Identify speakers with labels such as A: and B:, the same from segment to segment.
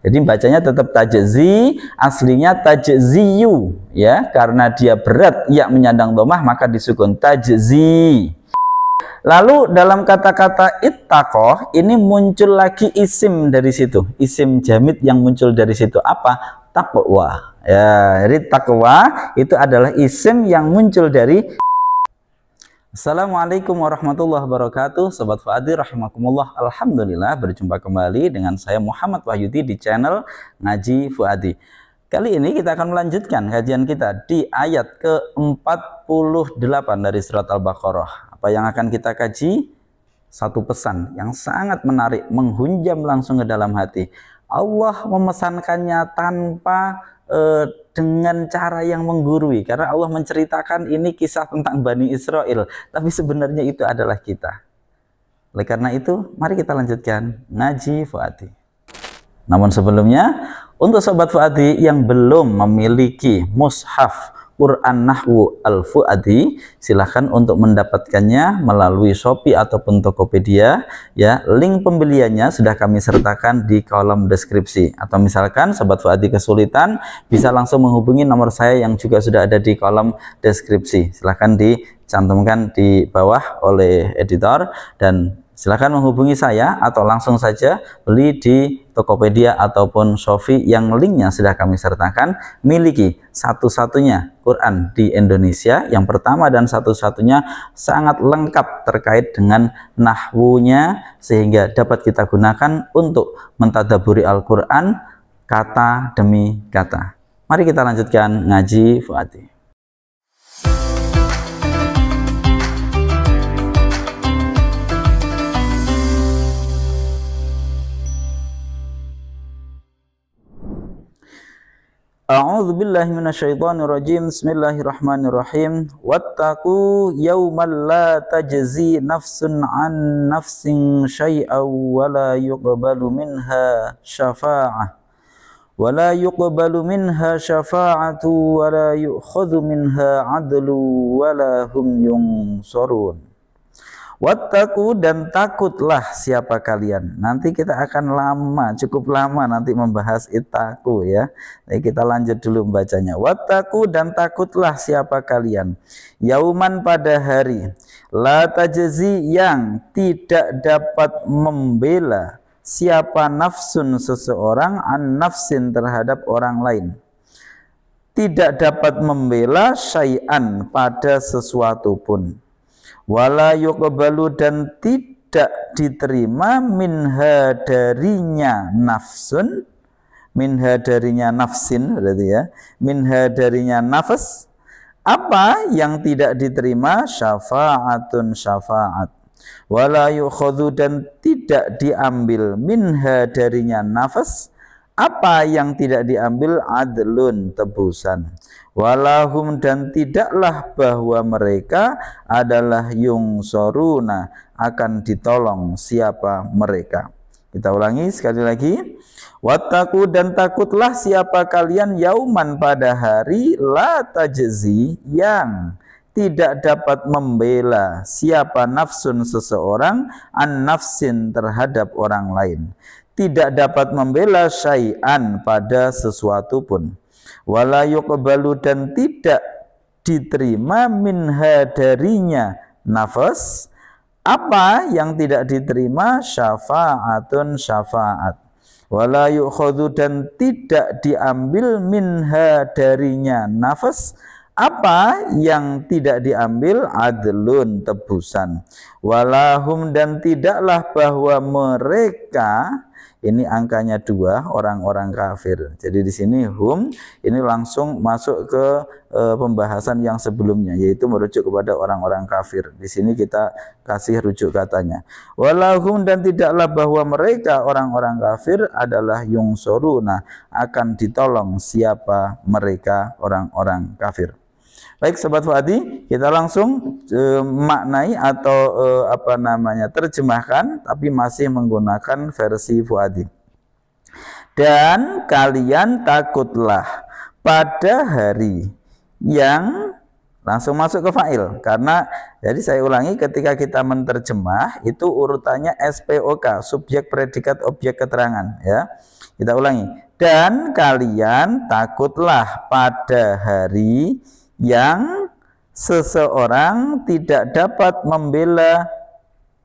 A: Jadi bacanya tetap tajzi, aslinya tajziyu ya, karena dia berat ya menyandang dhammah maka disukun tajzi. Lalu dalam kata-kata ittaqoh ini muncul lagi isim dari situ, isim jamid yang muncul dari situ apa? Taqwa. Ya, jadi taqwa itu adalah isim yang muncul dari. Assalamualaikum warahmatullahi wabarakatuh, Sobat Fuadi rahimakumullah. Alhamdulillah berjumpa kembali dengan saya Muhammad Wahyudi di channel Ngaji Fuadi. Kali ini kita akan melanjutkan kajian kita di ayat ke-48 dari surat Al-Baqarah. Apa yang akan kita kaji? Satu pesan yang sangat menarik, menghunjam langsung ke dalam hati. Allah memesankannya tanpa dengan cara yang menggurui, karena Allah menceritakan ini kisah tentang Bani Israel, tapi sebenarnya itu adalah kita. Oleh karena itu, mari kita lanjutkan Ngaji Fuadi. Namun sebelumnya, untuk Sobat Fuadi yang belum memiliki mushaf Quran Nahwu Al-Fuadi, silahkan untuk mendapatkannya melalui Shopee ataupun Tokopedia ya. Link pembeliannya sudah kami sertakan di kolom deskripsi, atau misalkan Sobat Fuadi kesulitan bisa langsung menghubungi nomor saya yang juga sudah ada di kolom deskripsi. Silahkan dicantumkan di bawah oleh editor dan silahkan menghubungi saya atau langsung saja beli di Tokopedia ataupun Shopee yang linknya sudah kami sertakan. Miliki satu-satunya Quran di Indonesia, yang pertama dan satu-satunya sangat lengkap terkait dengan nahwunya, sehingga dapat kita gunakan untuk mentadaburi Al-Quran kata demi kata. Mari kita lanjutkan Ngaji Fuadi. A'udzu billahi minasyaitonir rajim. Bismillahirrahmanirrahim. Wattaqu yawman la tajzi nafsun an nafsin syai'an wa la yuqbalu minha syafa'ah wa la yuqbalu minha syafa'atu wa la yu'khadhu minha 'adlu wa la hum yunsarun. Wattaqu, dan takutlah siapa kalian. Nanti kita akan cukup lama nanti membahas ittaqu ya. Jadi kita lanjut dulu membacanya. Wattaqu, dan takutlah siapa kalian. Yauman, pada hari. La tajzi, yang tidak dapat membela siapa nafsun, seseorang, an nafsin, terhadap orang lain. Tidak dapat membela syai'an, pada sesuatu pun. Wala yuqbalu, dan tidak diterima minha, darinya nafsun, minha, darinya nafsin berarti ya, minha, darinya nafas. Apa yang tidak diterima? Syafa'atun, syafa'at. Wala yukhadhu, dan tidak diambil minha, darinya nafas. Apa yang tidak diambil? Adlun, tebusan. Walahum, dan tidaklah bahwa mereka adalah yungsoruna, akan ditolong siapa mereka. Kita ulangi sekali lagi. Wattaqu, dan takutlah siapa kalian, yauman, pada hari, la tajzi, yang tidak dapat membela siapa nafsun, seseorang, an nafsin, terhadap orang lain. Tidak dapat membela syai'an, pada sesuatu pun. Wala yuqbalu, dan tidak diterima minha, darinya nafas. Apa yang tidak diterima? Syafa'atun, syafa'at. Wala yukhadhu, dan tidak diambil minha, darinya nafas. Apa yang tidak diambil? Adlun, tebusan. Walahum, dan tidaklah bahwa mereka, ini angkanya 2, orang-orang kafir. Jadi di sini hum ini langsung masuk ke pembahasan yang sebelumnya, yaitu merujuk kepada orang-orang kafir. Di sini kita kasih rujuk katanya. Walahum, dan tidaklah bahwa mereka orang-orang kafir adalah yungsoruna, akan ditolong siapa mereka orang-orang kafir. Baik Sobat Fuadi, kita langsung maknai atau terjemahkan, tapi masih menggunakan versi Fuadi. Dan kalian takutlah pada hari yang langsung masuk ke fa'il. Karena jadi saya ulangi, ketika kita menerjemah itu urutannya SPOK, subjek predikat objek keterangan, ya. Kita ulangi. Dan kalian takutlah pada hari yang seseorang tidak dapat membela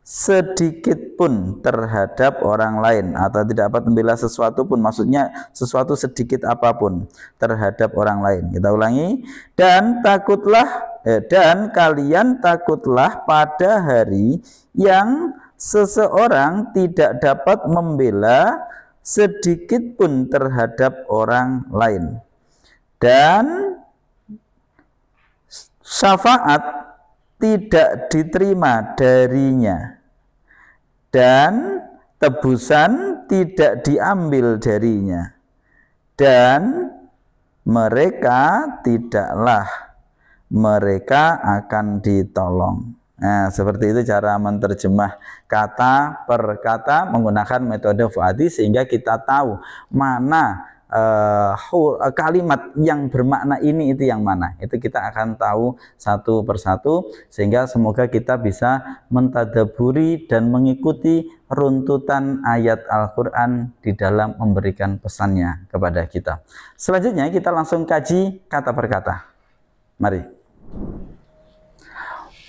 A: sedikit pun terhadap orang lain, atau tidak dapat membela sesuatu pun, maksudnya sesuatu sedikit apapun terhadap orang lain. Kita ulangi. Dan kalian takutlah pada hari yang seseorang tidak dapat membela sedikit pun terhadap orang lain, dan syafaat tidak diterima darinya, dan tebusan tidak diambil darinya, dan mereka akan ditolong. Nah, seperti itu cara menerjemah kata per kata menggunakan metode Fuadi, sehingga kita tahu mana kalimat yang bermakna ini itu yang mana. Itu kita akan tahu satu persatu, sehingga semoga kita bisa mentadaburi dan mengikuti runtutan ayat Al-Quran di dalam memberikan pesannya kepada kita. Selanjutnya kita langsung kaji kata per kata. Mari.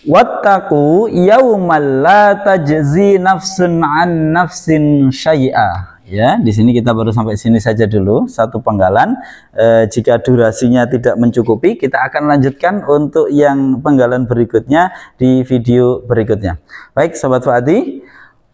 A: Wattaqu yaumal la tajzi nafsun an nafsin syai'a. Ya, di sini kita baru sampai sini saja dulu, satu penggalan. Jika durasinya tidak mencukupi, kita akan lanjutkan untuk yang penggalan berikutnya di video berikutnya. Baik, Sobat Fuadi,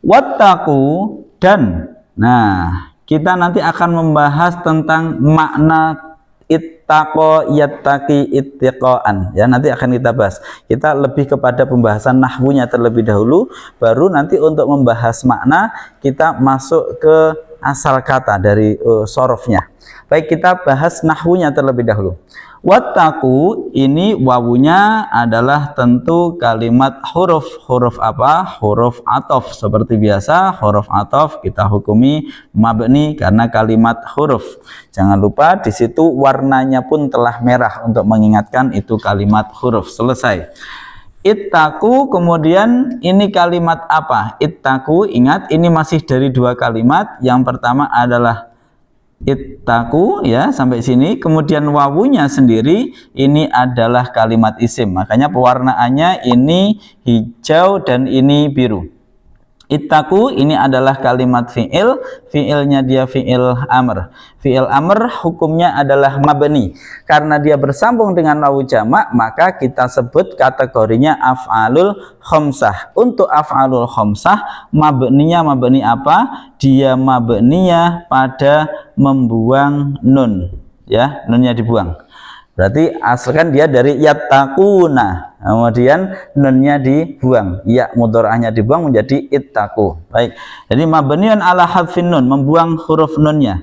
A: wattaqu, dan nah, kita nanti akan membahas tentang makna ittaqo yattaqi ittiqaan, ya, nanti akan kita bahas. Kita lebih kepada pembahasan nahwunya terlebih dahulu, baru nanti untuk membahas makna kita masuk ke asal kata dari sorofnya. Baik, kita bahas nahwunya terlebih dahulu. Wattaqu ini wawunya adalah tentu kalimat huruf. Huruf apa? Huruf atof. Seperti biasa, huruf atof kita hukumi mabni karena kalimat huruf. Jangan lupa di situ warnanya pun telah merah untuk mengingatkan itu kalimat huruf. Selesai. Ittaqu, kemudian ini kalimat apa? Ittaqu, ingat ini masih dari dua kalimat. Yang pertama adalah ittaqu, ya, sampai sini. Kemudian wawunya sendiri ini adalah kalimat isim, makanya pewarnaannya ini hijau dan ini biru. Ittaqu ini adalah kalimat fi'il, fi'ilnya dia fi'il amr. Fi'il amr hukumnya adalah mabni. Karena dia bersambung dengan wawu jamak, maka kita sebut kategorinya af'alul khamsah. Untuk af'alul khamsah, mabninya mabni apa? Dia mabninya pada membuang nun, ya, nunnya dibuang. Berarti asalkan dia dari yattaquna, kemudian nunnya dibuang, ya mudhora'nya dibuang menjadi ittaqu. Baik, jadi mabniun ala hadfin nun, membuang huruf nunnya.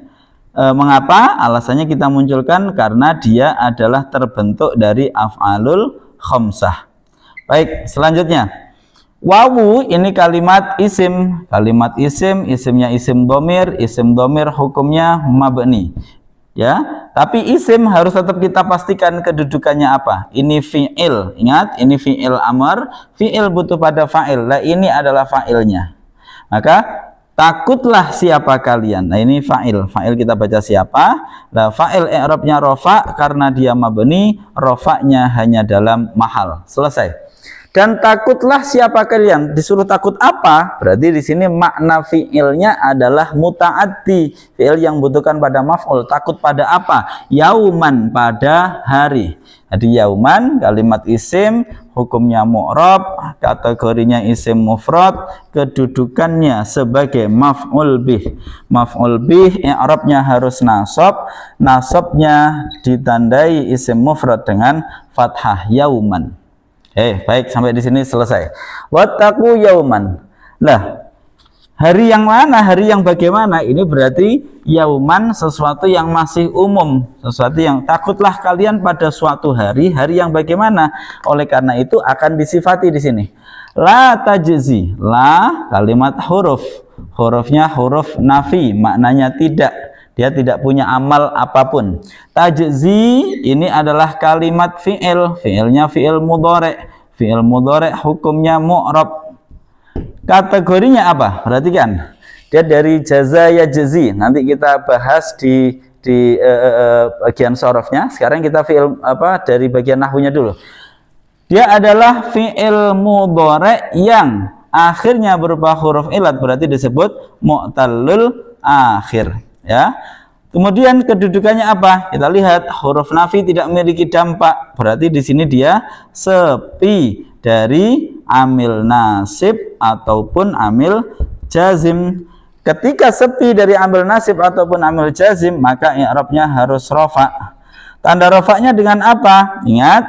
A: Mengapa? Alasannya kita munculkan karena dia adalah terbentuk dari af'alul khamsah. Baik, selanjutnya wawu ini kalimat isim. Kalimat isim, isimnya isim domir hukumnya mabni. Ya, tapi isim harus tetap kita pastikan kedudukannya apa. Ini fi'il, ingat ini fi'il amr, fi'il butuh pada fa'il. Nah, ini adalah fa'ilnya. Maka takutlah siapa kalian. Nah, ini fa'il. Fa'il kita baca siapa? Nah, fa'il i'rabnya rofa karena dia mabni, rofa'nya hanya dalam mahal. Selesai. Dan takutlah siapa kalian. Disuruh takut apa? Berarti di sini makna fiilnya adalah muta'addi, fiil yang butuhkan pada maf'ul. Takut pada apa? Yauman, pada hari. Jadi yauman kalimat isim, hukumnya mu'rab, kategorinya isim mufrad, kedudukannya sebagai maf'ul bih. Maf'ul bih i'rabnya harus nasab, nasabnya ditandai isim mufrad dengan fathah yauman. Baik, sampai di sini selesai. Wattaqu yauman. Lah, hari yang mana? Hari yang bagaimana? Ini berarti yauman sesuatu yang masih umum, sesuatu yang takutlah kalian pada suatu hari, hari yang bagaimana? Oleh karena itu akan disifati di sini. La tajzi. La kalimat huruf. Hurufnya huruf nafi, maknanya tidak. Dia tidak punya amal apapun. Tajzi ini adalah kalimat fi'il, fi'ilnya fi'il mudhari'. Fi'il mudhari' hukumnya mu'rab. Kategorinya apa? Perhatikan. Dia dari jaza yajzi. Nanti kita bahas di bagian sorofnya. Sekarang kita fi'il dari bagian nahwunya dulu. Dia adalah fi'il mudhari' yang akhirnya berupa huruf ilat, berarti disebut mu'tallul akhir. Ya, kemudian kedudukannya apa? Kita lihat huruf nafi tidak memiliki dampak, berarti di sini dia sepi dari amil nasib ataupun amil jazim. Ketika sepi dari amil nasib ataupun amil jazim, maka i'rabnya harus rofa. Tanda rofanya dengan apa? Ingat,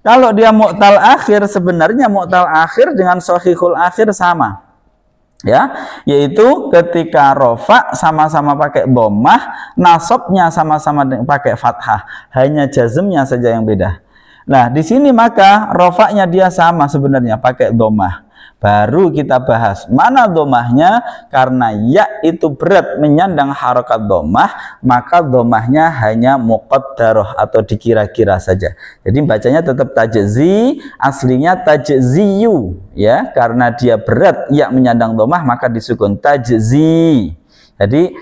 A: kalau dia mu'tal akhir, sebenarnya mu'tal akhir dengan shahihul akhir sama. Ya, yaitu ketika rofa sama-sama pakai dhammah, nasabnya sama-sama pakai fathah, hanya jazmnya saja yang beda. Nah, di sini maka rofanya dia sama sebenarnya pakai dhammah. Baru kita bahas mana dhammahnya, karena ya itu berat menyandang harokat dhammah, maka dhammahnya hanya muqaddarah atau dikira-kira saja. Jadi bacanya tetap tajzi, aslinya tajziyu, ya, karena dia berat ya menyandang dhammah maka disukun tajzi. Jadi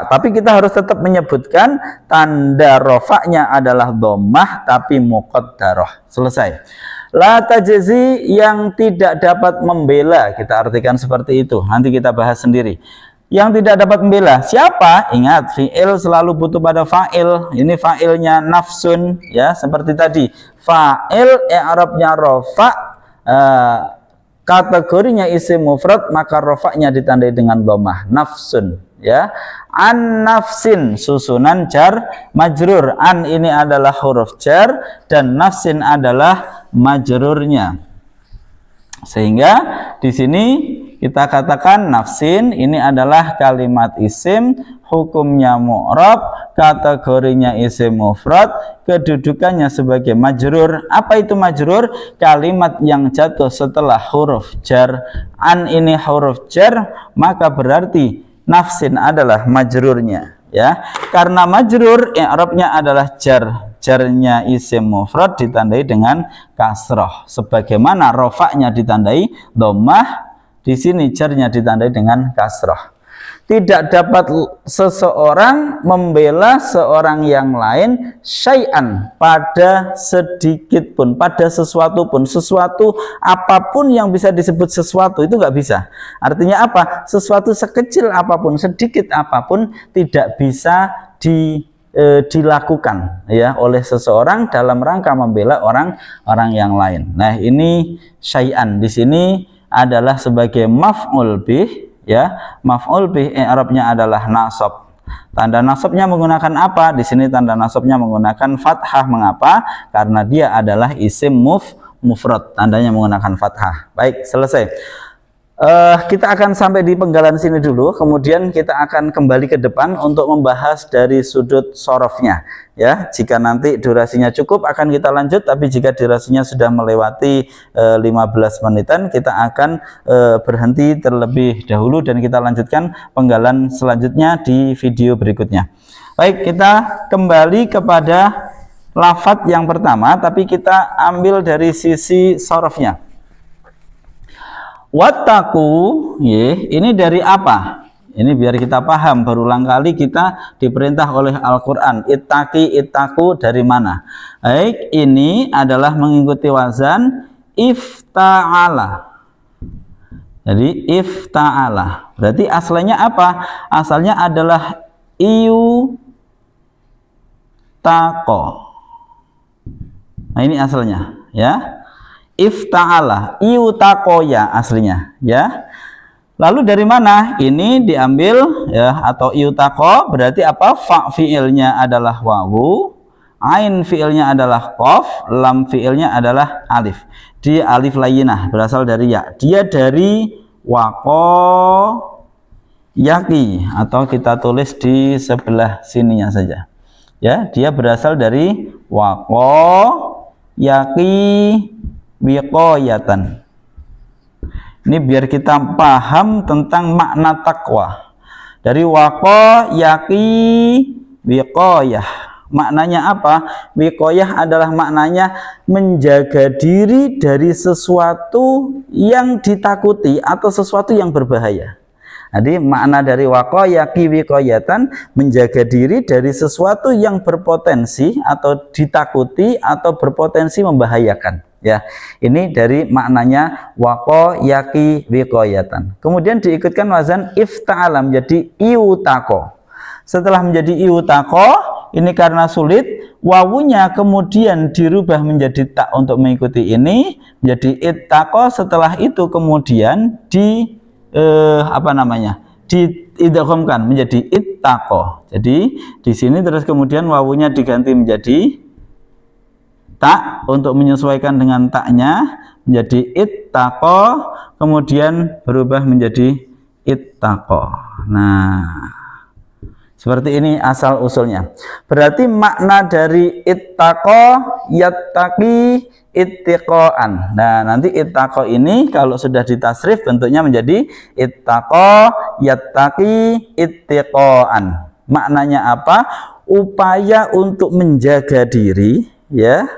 A: tapi kita harus tetap menyebutkan tanda rofaknya adalah dhammah tapi muqaddarah. Selesai. La tajzi yang tidak dapat membela, kita artikan seperti itu. Nanti kita bahas sendiri. Yang tidak dapat membela siapa? Ingat, fi'il selalu butuh pada fa'il. Ini fa'ilnya nafsun, ya, seperti tadi. Fa'il i'rabnya rofa, kategorinya isim mufrad, maka rofaknya ditandai dengan dhammah, nafsun, ya. An nafsin, susunan jar majrur. An ini adalah huruf jar dan nafsin adalah majrurnya. Sehingga di sini kita katakan nafsin ini adalah kalimat isim, hukumnya mu'rab, kategorinya isim mufrad, kedudukannya sebagai majrur. Apa itu majrur? Kalimat yang jatuh setelah huruf jar. An ini huruf jar, maka berarti nafsin adalah majrurnya, ya. Karena majrur i'rabnya adalah jar. Jarnya isim mufrad ditandai dengan kasroh, sebagaimana rofaknya ditandai dhammah, di sini jarnya ditandai dengan kasroh. Tidak dapat seseorang membela seorang yang lain syai'an, pada sedikit pun, pada sesuatu pun, sesuatu apapun yang bisa disebut sesuatu itu nggak bisa. Artinya apa? Sesuatu sekecil apapun, sedikit apapun tidak bisa dilakukan, ya, oleh seseorang dalam rangka membela orang yang lain. Nah, ini syai'an di sini adalah sebagai maf'ul bih, ya. Maf'ul bih i'rabnya adalah nasab. Tanda nasabnya menggunakan apa? Di sini tanda nasabnya menggunakan fathah. Mengapa? Karena dia adalah isim mufrad, tandanya menggunakan fathah. Baik, selesai. Kita akan sampai di penggalan sini dulu, kemudian kita akan kembali ke depan untuk membahas dari sudut sorofnya, ya. Jika nanti durasinya cukup akan kita lanjut, tapi jika durasinya sudah melewati 15 menitan kita akan berhenti terlebih dahulu dan kita lanjutkan penggalan selanjutnya di video berikutnya. Baik, kita kembali kepada lafadz yang pertama, tapi kita ambil dari sisi sorofnya. Wattaku, ini dari apa? Ini biar kita paham, berulang kali kita diperintah oleh Al-Quran. Ittaqi, ittaku dari mana? Baik, ini adalah mengikuti wazan ifta'ala. Jadi ifta'ala. Berarti asalnya apa? Asalnya adalah iu tako. Nah, ini asalnya, ya. Ifta'ala, iutakoya aslinya, ya. Lalu dari mana? Ini diambil, ya, atau iutako berarti apa? Fa fiilnya adalah wawu, ain fiilnya adalah qaf, lam fiilnya adalah alif. Dia alif layyinah, berasal dari ya. Dia dari waqo yaki, atau kita tulis di sebelah sininya saja, ya. Dia berasal dari waqo yaki wiqayatan. Ini biar kita paham tentang makna takwa. Dari waqo, yaqi, wiqayah. Maknanya apa? Wiqayah adalah maknanya menjaga diri dari sesuatu yang ditakuti atau sesuatu yang berbahaya. Jadi makna dari waqo, yaqi, wiqayatan, menjaga diri dari sesuatu yang berpotensi atau ditakuti atau berpotensi membahayakan. Ya, ini dari maknanya waqo, yaqi, wiqayatan. Kemudian diikutkan wazan ifta'ala menjadi iutaqo. Setelah menjadi iutaqo, ini karena sulit, wawunya kemudian dirubah menjadi tak untuk mengikuti ini, menjadi ittaqo. Setelah itu kemudian diidghamkan menjadi ittaqo. Jadi di sini terus kemudian wawunya diganti menjadi tak untuk menyesuaikan dengan taknya, menjadi ittaqo, kemudian berubah menjadi ittaqo. Nah, seperti ini asal usulnya. Berarti makna dari ittaqo, yattaqi, ittiqoan. Nah, nanti ittaqo ini kalau sudah ditasrif bentuknya menjadi ittaqo, yattaqi, ittiqoan. Maknanya apa? Upaya untuk menjaga diri, ya,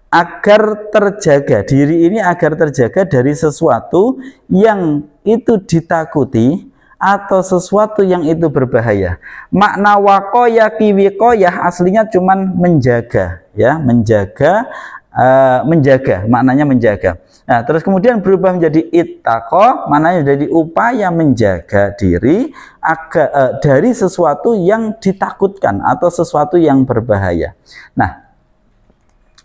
A: agar terjaga diri ini, agar terjaga dari sesuatu yang itu ditakuti atau sesuatu yang itu berbahaya. Makna waqo, yaqi, wiqayah aslinya cuman menjaga, ya, menjaga, maknanya menjaga. Nah, terus kemudian berubah menjadi ittaqo, maknanya jadi upaya menjaga diri agar dari sesuatu yang ditakutkan atau sesuatu yang berbahaya. Nah,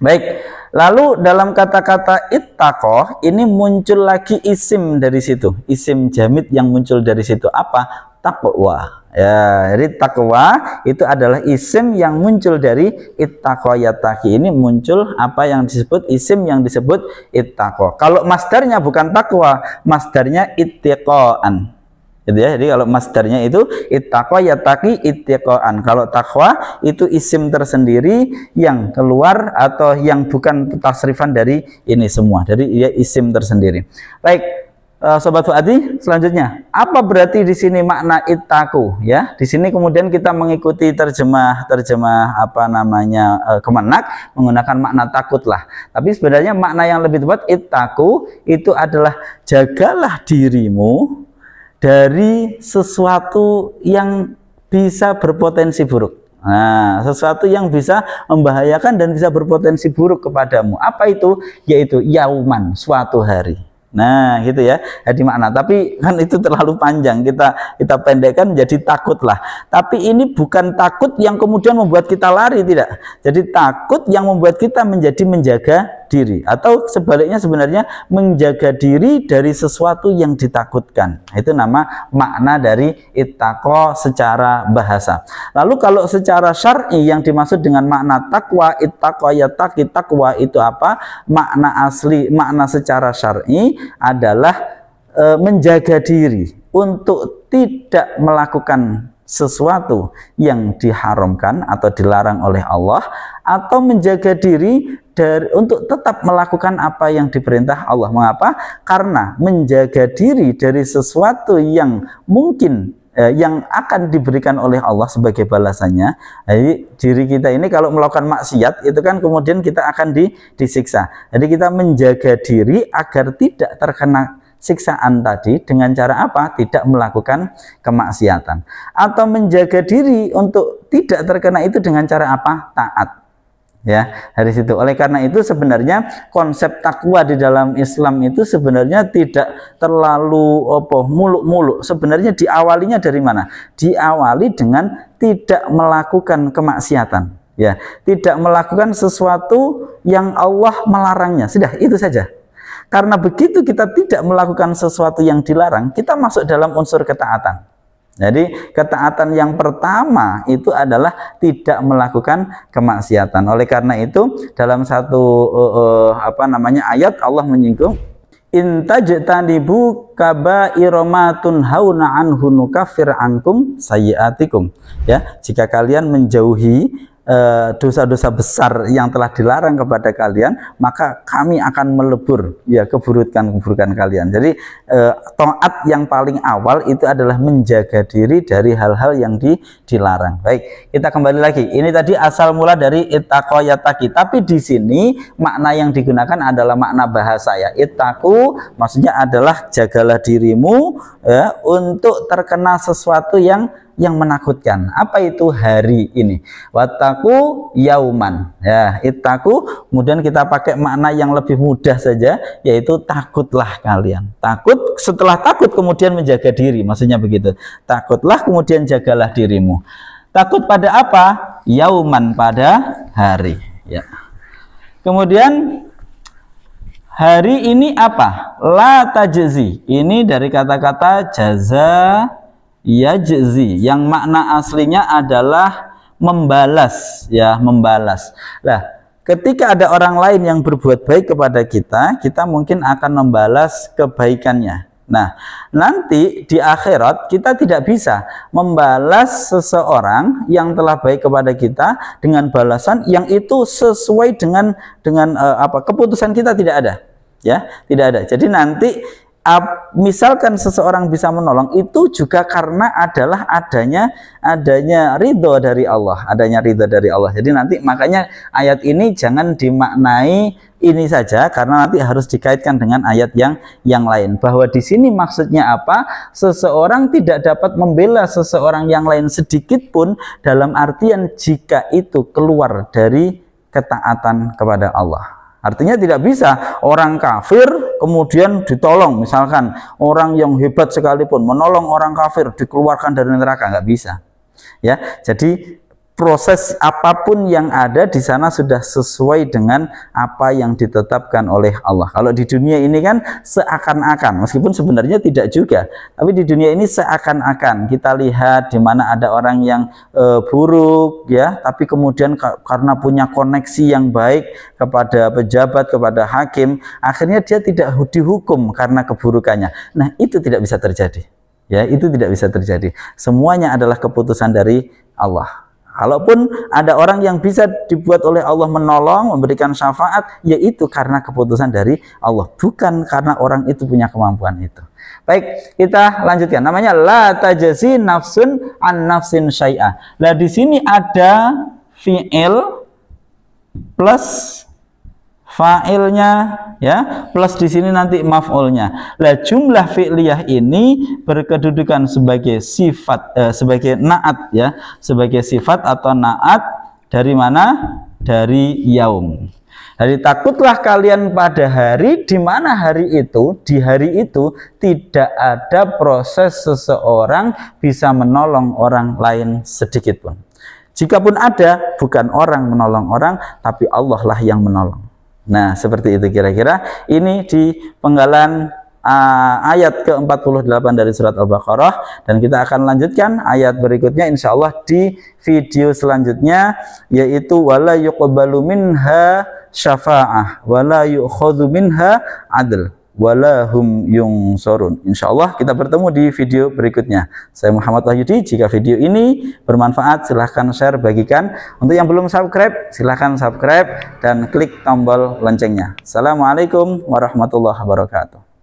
A: baik, lalu dalam kata-kata ittaqo ini muncul lagi isim dari situ, isim jamid yang muncul dari situ apa? Taqwa. Ya, jadi taqwa itu adalah isim yang muncul dari ittaqo, yattaqi. Ini muncul apa yang disebut isim yang disebut ittaqo. Kalau masdarnya bukan taqwa, masdarnya ittiqoan. Gitu ya. Jadi kalau masdarnya itu ittaqo, yattaqi, ittiqoan. Kalau taqwa itu isim tersendiri yang keluar atau yang bukan tasrifan dari ini semua. Jadi ia isim tersendiri. Baik, Sobat Fuadi, selanjutnya apa berarti di sini makna ittaqu? Ya, di sini kemudian kita mengikuti terjemah apa namanya Kemenak menggunakan makna takutlah. Tapi sebenarnya makna yang lebih tepat ittaqu itu adalah jagalah dirimu dari sesuatu yang bisa berpotensi buruk. Nah, sesuatu yang bisa membahayakan dan bisa berpotensi buruk kepadamu. Apa itu? Yaitu yauman, suatu hari. Nah, gitu ya. Jadi makna. Tapi kan itu terlalu panjang. Kita pendekkan menjadi takutlah. Tapi ini bukan takut yang kemudian membuat kita lari, tidak. Jadi takut yang membuat kita menjadi menjaga diri, atau sebaliknya sebenarnya menjaga diri dari sesuatu yang ditakutkan. Itu nama makna dari ittaqo secara bahasa. Lalu kalau secara syar'i yang dimaksud dengan makna takwa, ittaqo, yattaqi, takwa itu apa? Makna asli, makna secara syar'i adalah menjaga diri untuk tidak melakukan sesuatu yang diharamkan atau dilarang oleh Allah, atau menjaga diri untuk tetap melakukan apa yang diperintah Allah. Mengapa? Karena menjaga diri dari sesuatu yang mungkin yang akan diberikan oleh Allah sebagai balasannya. Jadi diri kita ini kalau melakukan maksiat itu kan kemudian kita akan disiksa. Jadi kita menjaga diri agar tidak terkena siksaan tadi dengan cara apa? Tidak melakukan kemaksiatan. Atau menjaga diri untuk tidak terkena itu dengan cara apa? Taat. Ya, dari situ. Oleh karena itu sebenarnya konsep takwa di dalam Islam itu sebenarnya tidak terlalu muluk-muluk. Sebenarnya diawalinya dari mana? Diawali dengan tidak melakukan kemaksiatan. Ya, tidak melakukan sesuatu yang Allah melarangnya. Sudah, itu saja. Karena begitu kita tidak melakukan sesuatu yang dilarang, kita masuk dalam unsur ketaatan. Jadi ketaatan yang pertama itu adalah tidak melakukan kemaksiatan. Oleh karena itu dalam satu ayat Allah menyinggung in tajtanibu kaba'ira ma tunhauna anhu nukaffir ankum sayyi'atikum. Ya, jika kalian menjauhi dosa-dosa besar yang telah dilarang kepada kalian, maka kami akan melebur ya keburukan-keburukan kalian. Jadi taat yang paling awal itu adalah menjaga diri dari hal-hal yang dilarang. Baik, kita kembali lagi. Ini tadi asal mula dari ittaqo yattaqi, tapi di sini makna yang digunakan adalah makna bahasa ya. Ittaqu maksudnya adalah jagalah dirimu ya, untuk terkena sesuatu yang menakutkan. Apa itu hari ini? Wattaku yauman ya, ittaku, kemudian kita pakai makna yang lebih mudah saja, yaitu takutlah kalian. Takut, setelah takut kemudian menjaga diri, maksudnya begitu. Takutlah kemudian jagalah dirimu. Takut pada apa? Yauman, pada hari ya. Kemudian hari ini apa? La tajzi. Ini dari kata-kata jaza yajzi, yang makna aslinya adalah membalas ya, membalas. Nah, ketika ada orang lain yang berbuat baik kepada kita, kita mungkin akan membalas kebaikannya. Nah, nanti di akhirat kita tidak bisa membalas seseorang yang telah baik kepada kita dengan balasan yang itu sesuai dengan keputusan kita, tidak ada ya, tidak ada. Jadi nanti misalkan seseorang bisa menolong, itu juga karena adanya ridho dari Allah, adanya ridho dari Allah. Jadi nanti makanya ayat ini jangan dimaknai ini saja, karena nanti harus dikaitkan dengan ayat yang lain. Bahwa di sini maksudnya apa? Seseorang tidak dapat membela seseorang yang lain sedikit pun, dalam artian jika itu keluar dari ketaatan kepada Allah. Artinya tidak bisa orang kafir kemudian ditolong, misalkan orang yang hebat sekalipun menolong orang kafir dikeluarkan dari neraka, nggak bisa ya. Jadi proses apapun yang ada di sana sudah sesuai dengan apa yang ditetapkan oleh Allah. Kalau di dunia ini kan seakan-akan, meskipun sebenarnya tidak juga, tapi di dunia ini seakan-akan kita lihat di mana ada orang yang buruk ya, tapi kemudian karena punya koneksi yang baik kepada pejabat, kepada hakim, akhirnya dia tidak dihukum karena keburukannya. Nah, itu tidak bisa terjadi ya, itu tidak bisa terjadi. Semuanya adalah keputusan dari Allah. Kalaupun ada orang yang bisa dibuat oleh Allah menolong, memberikan syafaat, yaitu karena keputusan dari Allah, bukan karena orang itu punya kemampuan itu. Baik, kita lanjutkan. Namanya la tajzi nafsun an nafsin syai'ah. Nah, di sini ada fi'il plus fa'ilnya ya, plus di sini nanti maf'ulnya. Lah, jumlah fi'liyah ini berkedudukan sebagai sifat, sebagai naat ya, sebagai sifat atau naat dari mana? Dari yaum. Jadi takutlah kalian pada hari di mana hari itu, di hari itu tidak ada proses seseorang bisa menolong orang lain sedikit pun. Jikapun ada, bukan orang menolong orang, tapi Allah lah yang menolong. Nah, seperti itu kira-kira. Ini di penggalan ayat ke-48 dari surat Al-Baqarah, dan kita akan lanjutkan ayat berikutnya insya Allah di video selanjutnya, yaitu wala yuqbalu minha syafa'ah wala yu'khadhu minha adl wala hum yungsorun. Insya Allah kita bertemu di video berikutnya. Saya Muhammad Wahyudi. Jika video ini bermanfaat, silahkan share, bagikan. Untuk yang belum subscribe, silahkan subscribe dan klik tombol loncengnya. Assalamualaikum warahmatullahi wabarakatuh.